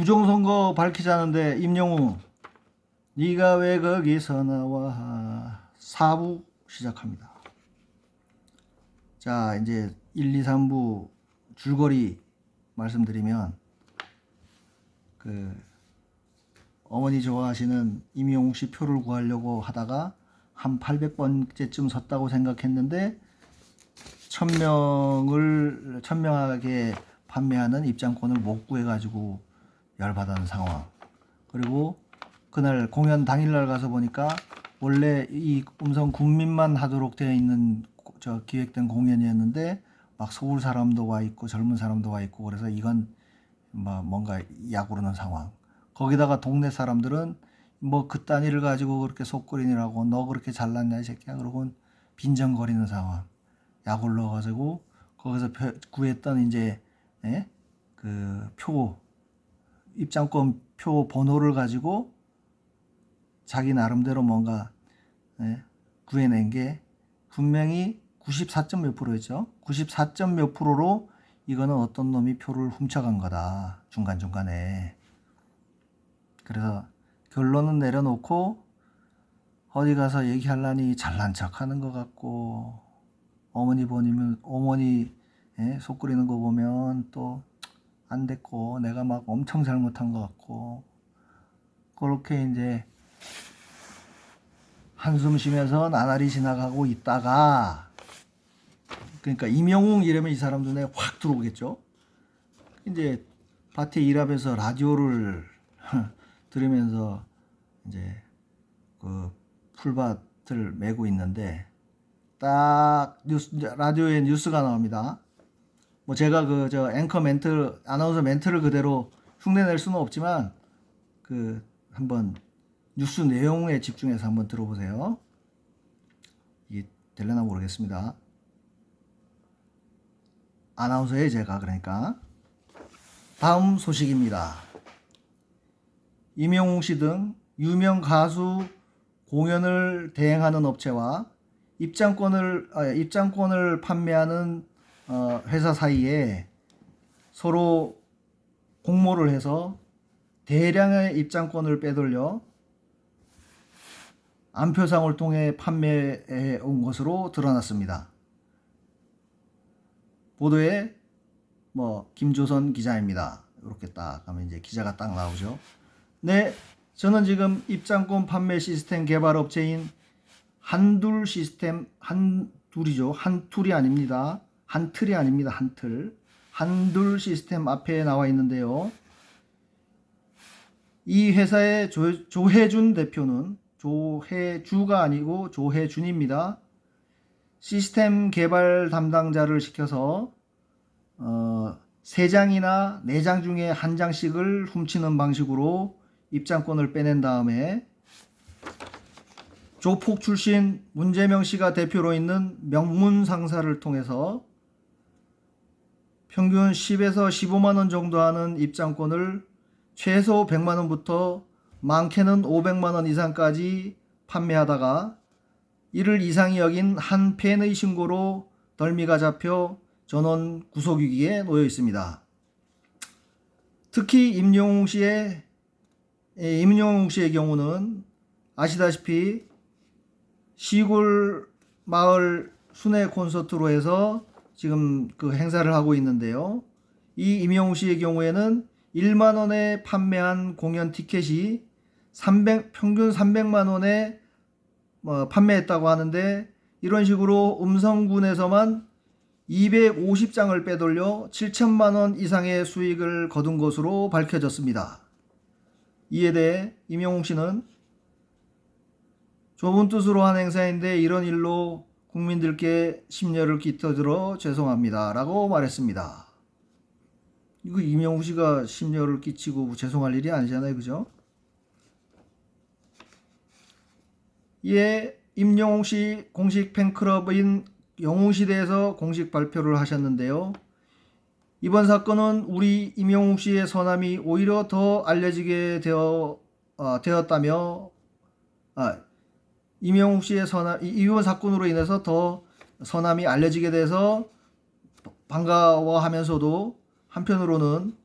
부정선거 밝히자는데 임영웅 네가 왜 거기서 나와. 4부 시작합니다. 자, 이제 1, 2, 3부 줄거리 말씀드리면, 어머니 좋아하시는 임영웅 씨 표를 구하려고 하다가 한 800번째쯤 섰다고 생각했는데 1000명하게 판매하는 입장권을 못 구해가지고 열받은 상황. 그리고 그날 공연 당일날 가서 보니까 원래 이 음성 군민만 하도록 되어 있는 기획된 공연이었는데 막 서울 사람도 와 있고 젊은 사람도 와 있고, 그래서 이건 뭔가 약오르는 상황. 거기다가 동네 사람들은 뭐 그딴 일을 가지고 그렇게 속거리느라고 너 그렇게 잘났냐 이 새끼야 그러고 빈정거리는 상황. 약 올라가지고 거기서 구했던 이제 입장권 표 번호를 가지고 자기 나름대로 뭔가 구해낸 게 분명히 94점 몇 프로였죠. 94점 몇 프로로 이거는 어떤 놈이 표를 훔쳐간 거다, 중간중간에. 그래서 결론은 내려놓고 어디 가서 얘기하려니 잘난 척 하는 것 같고, 어머니 속 끓이는 거 보면 또 안 됐고 내가 막 엄청 잘못한 것 같고, 그렇게 이제 한숨 쉬면서 나날이 지나가고 있다가, 그러니까 임영웅 이러면 이 사람 눈에 확 들어오겠죠. 이제 밭에 일하면서 라디오를 들으면서 이제 그 풀밭을 메고 있는데 딱 라디오에 뉴스가 나옵니다. 뭐 제가 앵커 아나운서 멘트를 그대로 흉내낼 수는 없지만 한번 뉴스 내용에 집중해서 한번 들어보세요. 이게 될려나 모르겠습니다. 아나운서의 제가, 그러니까. 다음 소식입니다. 임영웅 씨 등 유명 가수 공연을 대행하는 업체와 입장권을 판매하는 회사 사이에 서로 공모를 해서 대량의 입장권을 빼돌려 안표상을 통해 판매해 온 것으로 드러났습니다. 보도에 김조선 기자입니다. 이렇게 딱 하면 이제 기자가 딱 나오죠. 네, 저는 지금 입장권 판매 시스템 개발 업체인 한둘 시스템, 한둘이 아닙니다. 한틀이 아닙니다. 한둘 시스템 앞에 나와 있는데요. 이 회사의 조혜준 대표는, 조혜주가 아니고 조혜준입니다. 시스템 개발 담당자를 시켜서 3장이나 4장 중에 1장씩을 훔치는 방식으로 입장권을 빼낸 다음에 조폭 출신 문재명 씨가 대표로 있는 명문 상사를 통해서 평균 10에서 15만 원 정도 하는 입장권을 최소 100만 원부터 많게는 500만 원 이상까지 판매하다가 이를 이상히 여긴 한 팬의 신고로 덜미가 잡혀 전원 구속위기에 놓여 있습니다. 특히 임영웅 씨의 경우는 아시다시피 시골 마을 순회 콘서트로 해서 지금 그 행사를 하고 있는데요. 이 임영웅 씨의 경우에는 1만 원에 판매한 공연 티켓이 평균 300만 원에 판매했다고 하는데, 이런 식으로 음성군에서만 250장을 빼돌려 7천만 원 이상의 수익을 거둔 것으로 밝혀졌습니다. 이에 대해 임영웅 씨는 좁은 뜻으로 한 행사인데 이런 일로 국민들께 심려를 끼쳐들어 죄송합니다 라고 말했습니다. 이거 임영웅 씨가 심려를 끼치고 죄송할 일이 아니잖아요, 그죠? 이에 임영웅 씨 공식 팬클럽인 영웅시대에서 공식 발표를 하셨는데요. 이번 사건은 우리 임영웅 씨의 선함이 오히려 더 알려지게 되었다며, 임영웅 씨의 이번 사건으로 인해서 더 선함이 알려지게 돼서 반가워하면서도 한편으로는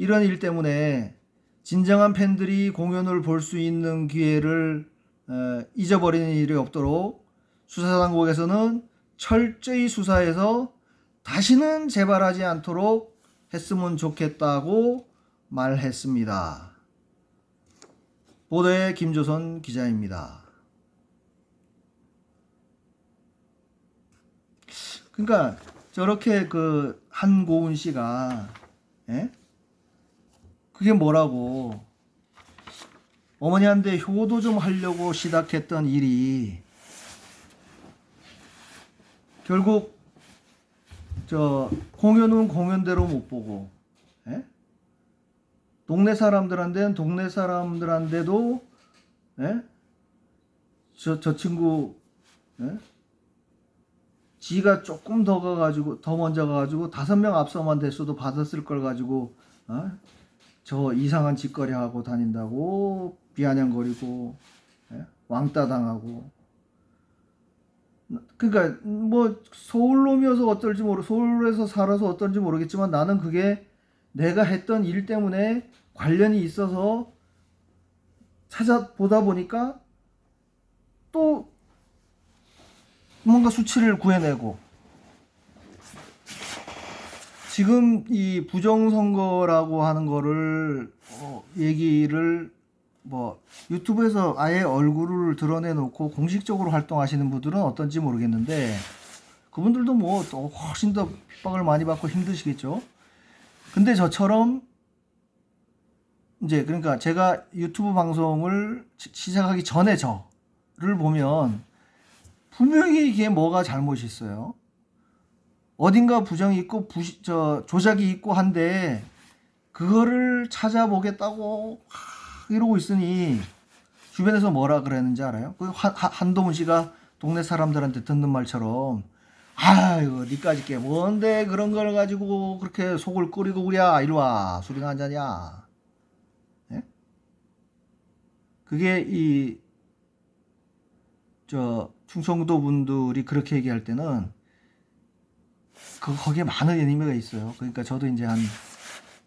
이런 일 때문에 진정한 팬들이 공연을 볼 수 있는 기회를 잊어버리는 일이 없도록 수사당국에서는 철저히 수사해서 다시는 재발하지 않도록 했으면 좋겠다고 말했습니다. 보도에 김조선 기자입니다. 그러니까 저렇게 그 한고은 씨가 그게 뭐라고 어머니한테 효도 좀 하려고 시작했던 일이 결국 저 공연은 공연대로 못 보고 동네 사람들한테는 동네 사람들한테도 저 친구 지가 조금 더 가가지고 더 먼저 가가지고 5명 앞서만 됐어도 받았을 걸 가지고 저 이상한 짓거리 하고 다닌다고 비아냥거리고 왕따 당하고. 그러니까 뭐 서울놈이어서 어떨지 서울에서 살아서 어떤지 모르겠지만 나는 그게 내가 했던 일 때문에 관련이 있어서 찾아보다 보니까 또 뭔가 수치를 구해내고, 지금 이 부정선거라고 하는 거를 얘기를 뭐 유튜브에서 아예 얼굴을 드러내놓고 공식적으로 활동하시는 분들은 어떤지 모르겠는데 그분들도 뭐 또 훨씬 더 핍박을 많이 받고 힘드시겠죠. 근데 저처럼 이제 그러니까 제가 유튜브 방송을 시작하기 전에 저를 보면 분명히 이게 뭐가 잘못이 있어요. 어딘가 부정이 있고 조작이 있고 한데 그거를 찾아보겠다고 이러고 있으니 주변에서 뭐라 그랬는지 알아요? 그 한동훈 씨가 동네 사람들한테 듣는 말처럼 아이고 니까짓 게 뭔데 그런 걸 가지고 그렇게 속을 끓이고 그랴 이리와 술이나 한잔이야. 예? 그게 이 충청도 분들이 그렇게 얘기할 때는 거기에 많은 의미가 있어요. 그러니까 저도 이제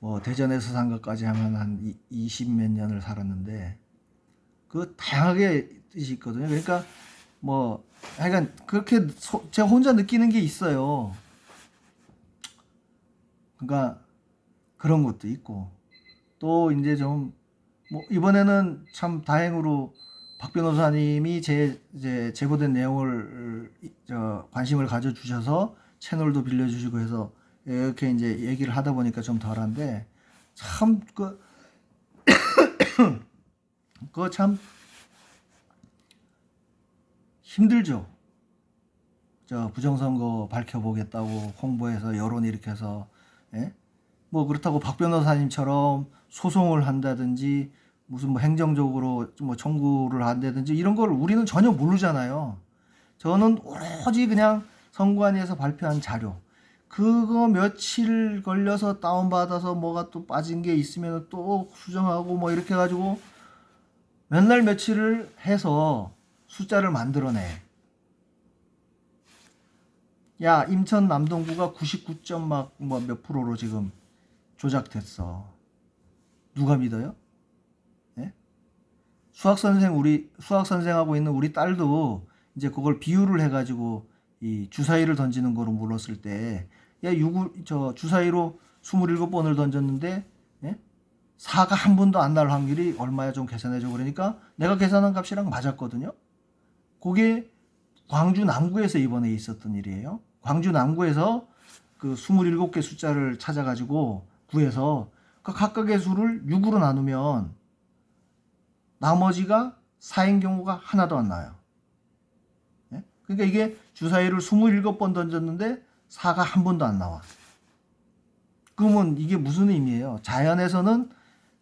뭐 대전에서 산 것까지 하면 한 20몇 년을 살았는데 그 다양하게 뜻이 있거든요. 그러니까 뭐 하여간 그렇게 제가 혼자 느끼는 게 있어요. 그러니까 그런 것도 있고 또 이제 좀 뭐 이번에는 참 다행으로 박 변호사님이 이제 제보된 내용을 관심을 가져주셔서 채널도 빌려주시고 해서 이렇게 이제 얘기를 하다 보니까 좀 덜한데 참 그거 참 힘들죠. 부정선거 밝혀보겠다고 홍보해서 여론 일으켜서 뭐 그렇다고 박 변호사님처럼 소송을 한다든지 무슨 뭐 행정적으로 뭐 청구를 한다든지 이런 걸 우리는 전혀 모르잖아요. 저는 오로지 그냥 선관위에서 발표한 자료 그거 며칠 걸려서 다운받아서 뭐가 또 빠진 게 있으면 또 수정하고 뭐 이렇게 해가지고 맨날 며칠을 해서 숫자를 만들어내. 야, 인천 남동구가 99점 뭐 몇 프로로 지금 조작됐어. 누가 믿어요? 예? 수학 선생하고 있는 우리 딸도 이제 그걸 비유를 해가지고 이 주사위를 던지는 거로 물었을 때, 야, 주사위로 27번을 던졌는데, 4가 한 번도 안 날 확률이 얼마야 좀 계산해줘. 그러니까 내가 계산한 값이랑 맞았거든요. 그게 광주 남구에서 이번에 있었던 일이에요. 광주 남구에서 그 27개 숫자를 찾아가지고 구해서 그 각각의 수를 6으로 나누면 나머지가 4인 경우가 하나도 안 나요. 그러니까 이게 주사위를 27번 던졌는데 4가 한 번도 안 나와. 그러면 이게 무슨 의미예요? 자연에서는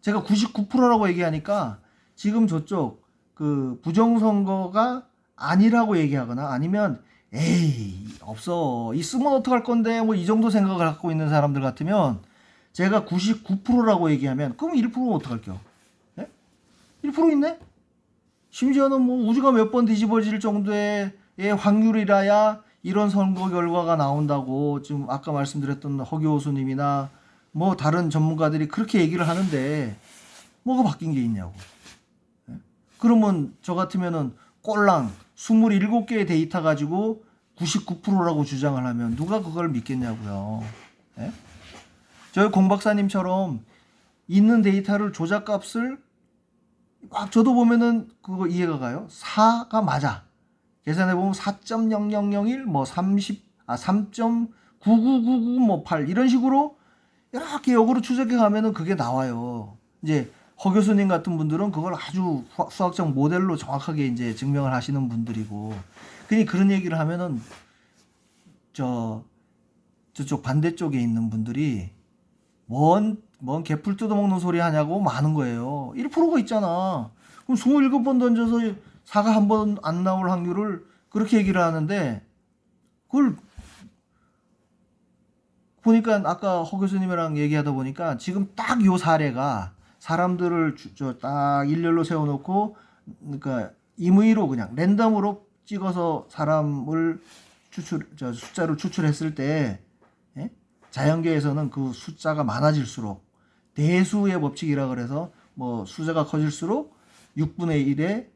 제가 99%라고 얘기하니까 지금 저쪽 그 부정선거가 아니라고 얘기하거나 아니면 에이 없어 있으면 어떡할 건데 뭐 이 정도 생각을 갖고 있는 사람들 같으면 제가 99%라고 얘기하면 그럼 1%면 어떡할게요? 1% 있네? 심지어는 뭐 우주가 몇 번 뒤집어질 정도의 확률이라야 이런 선거 결과가 나온다고 지금 아까 말씀드렸던 허교호수님이나 뭐 다른 전문가들이 그렇게 얘기를 하는데 뭐가 바뀐 게 있냐고. 예? 그러면 저 같으면은 꼴랑 27개의 데이터 가지고 99%라고 주장을 하면 누가 그걸 믿겠냐고요. 예? 저희 공 박사님처럼 있는 데이터를 조작값을 막 저도 보면은 그거 이해가 가요. 4가 맞아. 계산해 보면 4.0001 뭐 3.9999 뭐 8 이런 식으로 이렇게 역으로 추적해 가면은 그게 나와요. 이제 허 교수님 같은 분들은 그걸 아주 수학적 모델로 정확하게 이제 증명을 하시는 분들이고, 그니 그런 얘기를 하면은 저쪽 반대쪽에 있는 분들이 뭔 개풀 뜯어먹는 소리 하냐고 많은 거예요. 1%가 있잖아. 그럼 27번 던져서 4가 한 번 안 나올 확률을 그렇게 얘기를 하는데, 그걸 보니까 아까 허 교수님이랑 얘기하다 보니까 지금 딱 요 사례가 사람들을 저 딱 일렬로 세워놓고, 그러니까 임의로 그냥 랜덤으로 찍어서 사람을 숫자를 추출했을 때, 예? 자연계에서는 그 숫자가 많아질수록 대수의 법칙이라 그래서 뭐 숫자가 커질수록 6분의 1에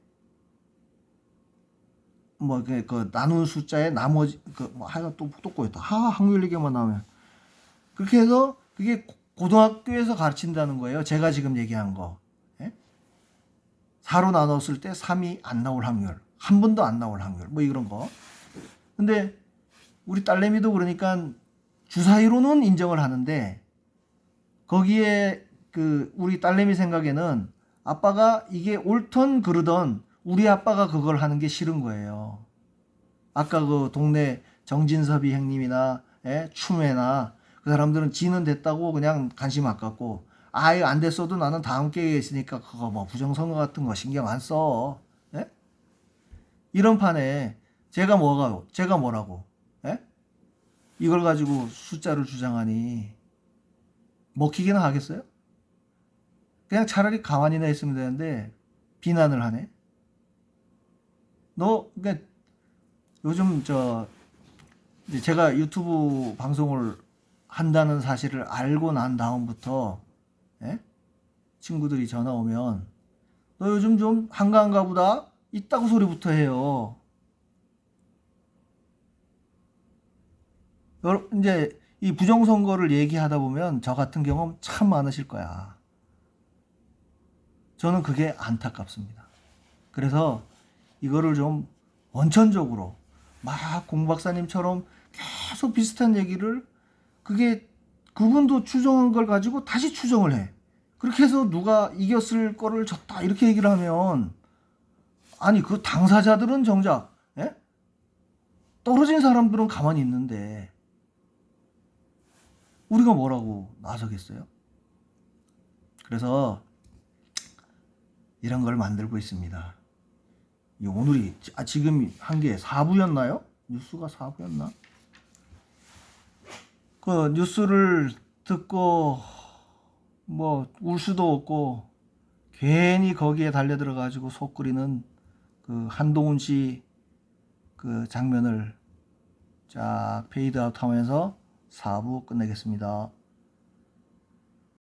그 나눈 숫자의 나머지 그뭐 하여간 또 꼬였다. 확률 얘기만 나오면 그렇게 해서 그게 고등학교에서 가르친다는 거예요. 제가 지금 얘기한 거. 예? 4로 나눴을 때 3이 안 나올 확률, 한 번도 안 나올 확률, 뭐 이런 거. 근데 우리 딸내미도 그러니까 주사위로는 인정을 하는데, 거기에 그 우리 딸내미 생각에는 아빠가 이게 옳던 그르던 우리 아빠가 그걸 하는 게 싫은 거예요. 아까 그 동네 정진섭이 형님이나 추매나 그 사람들은 지는 됐다고 그냥 관심 안 갖고, 아예 안 됐어도 나는 다음 기회에 있으니까 그거 뭐 부정선거 같은 거 신경 안 써. 예? 이런 판에 제가 뭐라고? 예? 이걸 가지고 숫자를 주장하니 먹히기나 하겠어요? 그냥 차라리 가만히나 있으면 되는데 비난을 하네. 그러니까 요즘 이제 제가 유튜브 방송을 한다는 사실을 알고 난 다음부터, 예? 친구들이 전화 오면 너 요즘 좀 한가한가 보다 있다고 소리부터 해요. 이제 이 부정선거를 얘기하다 보면 저 같은 경험 참 많으실 거야. 저는 그게 안타깝습니다. 그래서 이거를 좀 원천적으로 막 공 박사님처럼 계속 비슷한 얘기를, 그게 그분도 추정한 걸 가지고 다시 추정을 해. 그렇게 해서 누가 이겼을 거를 졌다 이렇게 얘기를 하면, 아니 그 당사자들은 정작, 예? 떨어진 사람들은 가만히 있는데 우리가 뭐라고 나서겠어요? 그래서 이런 걸 만들고 있습니다. 오늘이 지금 한 게 4부였나요? 뉴스가 4부였나? 그 뉴스를 듣고 뭐 울 수도 없고 괜히 거기에 달려들어 가지고 속 끓이는 그 한동훈 씨 그 장면을 쫙 페이드아웃 하면서 4부 끝내겠습니다.